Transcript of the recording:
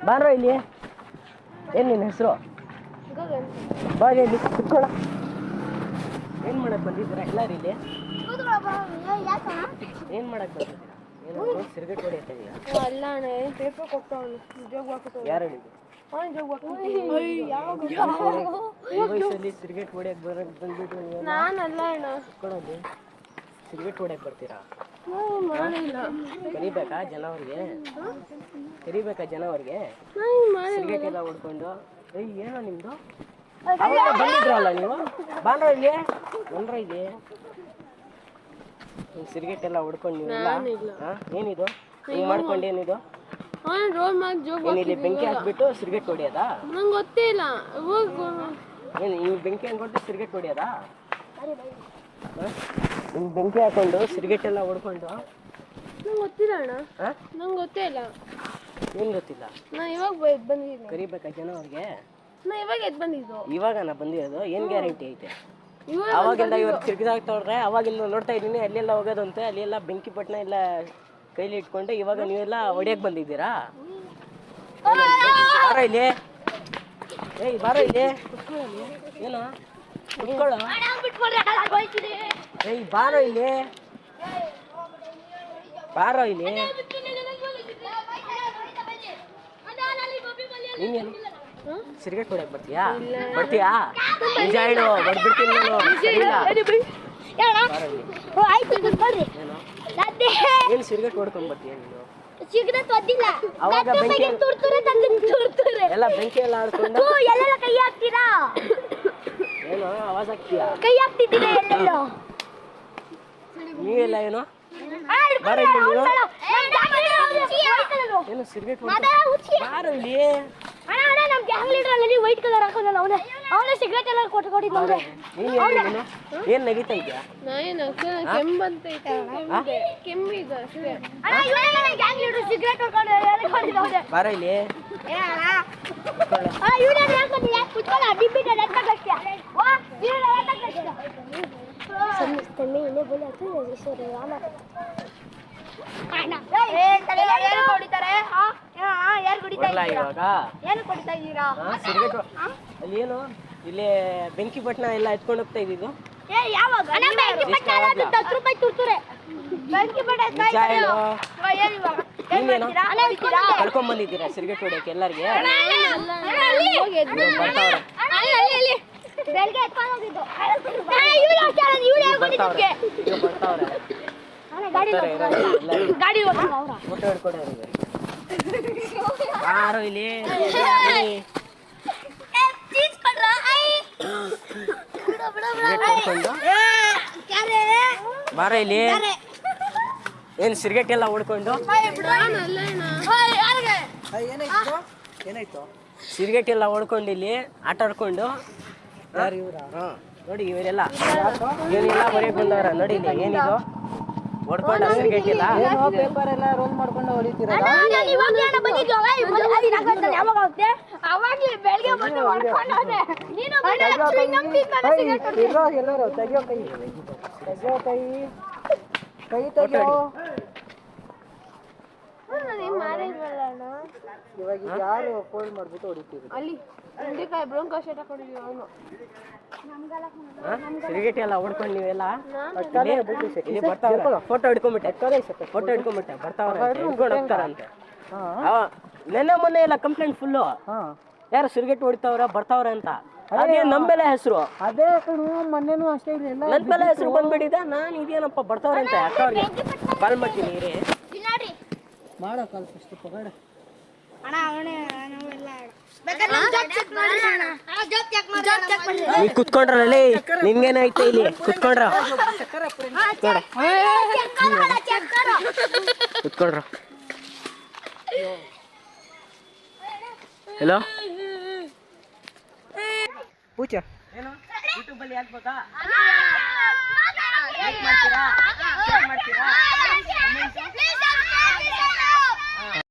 ಬಾರೋ ಇಲ್ಲಿ. ಏನು ನಿನ್ನ ಹೆಸರು? ಬಾ ಇಲ್ಲಿ ಕುತ್ಕೊಳ್ಳ. ಏನು ಮಾಡಕ್ಕೆ ಬಂದಿದ್ದೀರಾ ಎಲ್ಲರೂ ಇಲ್ಲಿ? ಏನು ಮಾಡಕ್ಕೆ ಬಂದಿದ್ದೀರಾ? ಏನು ಸಿಗರೇಟ್ ಹೊಡಿತಾ ಇದೆಯಾ? ಅಲ್ಲ ಅಣ್ಣ ಪೇಪರ್ ಕೊಟ್ಟವನು ಜೋಗ್ ಹಾಕ್ಬಿಟ್ಟು. ಯಾರು ಹೇಳಿದ್ರು? ಈ ವಯಸ್ಸಲ್ಲಿ ಸಿಗರೇಟ್ ಹೊಡಿಯಕ್ಕೆ ಬರೋಕ್ಕೆ ಬಂದ್ಬಿಟ್ಟು ನಾನಲ್ಲ ಅಣ್ಣ. ಕುತ್ಕೊಳ್ಳೋದು ಸಿಗರೇಟ್ ಹೊಡಿಯಕ್ಕೆ ಬರ್ತೀರಾ? ಮಾಡಿಲ್ಲ. ಕರಿಬೇಕಾ ಜನ ಅವ್ರಿಗೆ? ಕರಿಬೇಕಾ ಜನ ಅವ್ರಿಗೆ? ಸಿಗರೇಟ್ ಎಲ್ಲ ಹೊಡ್ಕೊಂಡು ಏನೋ ನಿಮ್ಮದು? ಅವಾಗ ಬಂದಿದ್ರಲ್ಲ ನೀವು? ಬಾಂಡ್ರ ಇಲ್ಲಿ ಬಂದ್ರ ಇಲ್ಲಿ ಸಿಗರೇಟ್ ಎಲ್ಲ ಹೊಡ್ಕೊಂಡು ನೀವೆಲ್ಲ ಏನಿದು ಹಿಂಗೆ ಮಾಡ್ಕೊಂಡು ಏನಿದು? ಏನಿಲ್ಲಿ ಬೆಂಕಿ ಹಾಕ್ಬಿಟ್ಟು ಸಿಗರೇಟ್ ಹೊಡಿಯೋದಾ? ನಂಗೆ ಗೊತ್ತೇ ಇಲ್ಲ. ಏನು ಹಿಂಗೆ ಬೆಂಕಿ ಹಾಕ್ಬಿಟ್ಟು ಸಿಗರೇಟ್ ಹೊಡಿಯೋದಾ? ಹಿಂಗೆ ಬೆಂಕಿ ಹಾಕೊಂಡು ಸಿಗರೇಟ್ ಎಲ್ಲ ಹೊಡ್ಕೊಂಡು ನಂಗೆ ಗೊತ್ತಿಲ್ಲ ಅಣ್ಣ. ನಂಗೆ ಗೊತ್ತೇ ಇಲ್ಲ. ಏನು ಗೊತ್ತಿಲ್ಲ? ನಾ ಇವಾಗ ಬಂದಿದ್ದೀನಿ. ಕರಿಬೇಕಾ ಜನ ಅವ್ರಿಗೆ? ನಾ ಇವಾಗ ಎದ್ದು ಬಂದಿದ್ದು. ಇವಾಗ ನಾ ಬಂದಿರೋದು ಏನು ಗ್ಯಾರಂಟಿ ಐತೆ? ಅವಾಗಿಂದ ಇವ್ರು ತಿರ್ಗಿದಾಗ್ತವ್ರೆ. ಅವಾಗಿಂದ ನೋಡ್ತಾ ಇದ್ದೀನಿ ಅಲ್ಲೆಲ್ಲ ಹೋಗೋದಂತೆ. ಅಲ್ಲೆಲ್ಲ ಬೆಂಕಿ ಪಟ್ಟಣ ಎಲ್ಲ ಕೈಲಿ ಇಟ್ಕೊಂಡು ಇವಾಗ ನೀವೆಲ್ಲ ಹೊಡಿಯಕ್ಕೆ ಬಂದಿದ್ದೀರಾ? ಬಾರ ಇಲ್ಲಿ. ಏಯ್ ಬಾರ ಇಲ್ಲಿ. ಏನು ಕುತ್ಕೊಳ್ಳೋ. ಏಯ್ ಬಾರೋ ಇಲ್ಲಿ. ಬಾರೋ ಇಲ್ಲಿ. ನೀನೇನು ಸಿಗರೇಟ್ ಹೊಡ್ಯಕ್ಕೆ ಬರ್ತೀಯಾ? ನಿಜ ಹೇಳು, ಹೊಡ್ಬಿಡ್ತೀನಿ ನಾನು. ಏನು ಸಿಗರೇಟ್ ಹೊಡ್ಕೊಂಡ್ ಬರ್ತೀಯ ನೀನು? ಅವಾಗ ಬೆಂಕಿ ಎಲ್ಲ ಬೆಂಕಿ ಎಲ್ಲ ಆಡ್ಕೊಂಡು ಕೈ ಹಾಕ್ತೀರಾ? ಏನು ಆವಾಜ್ ಹಾಕ್ತೀಯಾ? ಕೈ ಹಾಕ್ತಿದ್ದೀರಾ ಎಲ್ಲೆಲ್ಲೋ? ನೀವೆಲ್ಲ ಏನು ಬಾರ ಇಲ್ಲಿ ನೀನು. ಏನು ಸಿಗರೇಟ್ ಬಾರ ಇಲ್ಲಿ. ನಮ್ ಗ್ಯಾಂಗ್ ಲೀಡರ್ ಅಲ್ಲಿ ವೈಟ್ ಕಲರ್ ಹಾಕೋನಲ್ಲ ಅವನೇ ಸಿಗರೇಟ್ ಎಲ್ಲ ಕೊಟ್ಟಿದ್ದು ಅವ್ರೆ. ಏನ್ ನಗೀತಾ ಇದ್ಯಾ? ಕೆಮ್ಮಿದೆ ಅಷ್ಟೇ. ಗ್ಯಾಂಗ್ ಲೀಡರ್ ಸಿಗರೇಟ್ ಹೊಡ್ಕೊಂಡು ಬಾರ ಇಲ್ಲಿ. ಸಿಗರೇಟ್ ಅಲ್ಲಿ ಏನು ಇಲ್ಲಿ ಬೆಂಕಿ ಪಟ್ಟಣ ಎಲ್ಲ ಎತ್ಕೊಂಡು ಹೋಗ್ತಾ ಇದ್ದಿದ್ದು? ಕಳ್ಕೊಂಡ್ ಬಂದಿದ್ದೀರಾ ಸಿಗರೇಟ್ ಹೊಡಿಯಕ್ಕೆ ಎಲ್ಲರಿಗೆ? ಫೋಟೋ ಹಿಡ್ಕೊಡ ಬಾರೋ ಇಲ್ಲಿ. ಬಾರ ಇಲ್ಲಿ. ಏನು ಸಿಗರೇಟ್ ಎಲ್ಲ ಹೊಡ್ಕೊಂಡು ಸಿಗರೇಟ್ ಎಲ್ಲ ಹೊಡ್ಕೊಂಡು ಇಲ್ಲಿ ಆಟ ಆಡ್ಕೊಂಡು ನೋಡಿ ಇವರೆಲ್ಲ ಏನೆಲ್ಲ ಹೊರಗೆ ಬಂದವ್ರ ನೋಡಿ ಇಲ್ಲಿ. ಏನಿದು ಹೊಡ್ಕೊಂಡ ಸಿಗರೇಟ್ ಇಲ್ಲ ಪೇಪರ್ ಎಲ್ಲ ರೋಲ್ ಮಾಡ್ಕೊಂಡು ಹೊಡಿತೀರಾ? ಎಲ್ಲರೂ ತೆಗಿಯೋ ಕೈ ತೆಗಿಯೋ ಕೈ ಕೈ ತೆಗಿಯೋ. ಇವಾಗ ಯಾರು ಫೋನ್ ಮಾಡ್ಬಿಟ್ಟು ಹೊಡಿತೀರಿ? ಅಲ್ಲಿ ಬ್ರೋಂಕೋ ಶರ್ಟ್ ಹಾಕೊಂಡಿದ್ದೀವಿ ಅವನು. ಸಿಗರೇಟ್ ಎಲ್ಲ ಹೊಡ್ಕೊಂಡು ನೀವೆಲ್ಲ ಇಲ್ಲಿ ಬರ್ತಾವ್ರ. ಫೋಟೋ ಹಿಡ್ಕೊಂಬಿಟ್ಟೆ ಬರ್ತಾವ್ರ ಹಿಡ್ಕೊಂಡು ಹೋಗ್ತಾರಂತೆ. ನೆನ್ನೆ ಮೊನ್ನೆ ಎಲ್ಲ ಕಂಪ್ಲೇಂಟ್ ಫುಲ್ಲು ಯಾರು ಸಿಗರೇಟ್ ಹೊಡಿತಾವ್ರ ಬರ್ತಾವ್ರ ಅಂತ. ಅದೇ ನಮ್ಮೆಲ್ಲ ಹೆಸರು. ಅದೇ ಮೊನ್ನೆನೂ ಅಷ್ಟೇ ಇಲ್ಲ ನನ್ನ ಬೆಲೆ ಹೆಸರು ಬಂದ್ಬಿಟ್ಟಿದೆ. ನಾನು ಇದೇನಪ್ಪ ಬರ್ತಾವ್ರ ಅಂತ ಅಕ್ಕವ್ರಿಗೆ ಕಾಲ್ ಮಾಡ್ತೀನಿ ರೀ. ಮಾಡೋ ಕಾಲ್ ಫಸ್ಟ್ ಪಗಡ. ನೀ ಕುತ್ಕೊಂಡ್ರಲ್ಲಿ ನಿಮ್ಗೇನಾಯ್ತು ಇಲ್ಲಿ ಕುತ್ಕೊಂಡ್ರ ಕುತ್ಕೊಂಡ್ರ. ಹಲೋ ಪೂಜ ಏನು ಯೂಟ್ಯೂಬಲ್ಲಿ ಹಾಕ್ಬೇಕಾ? ಮಾಡ್ತೀರಾ?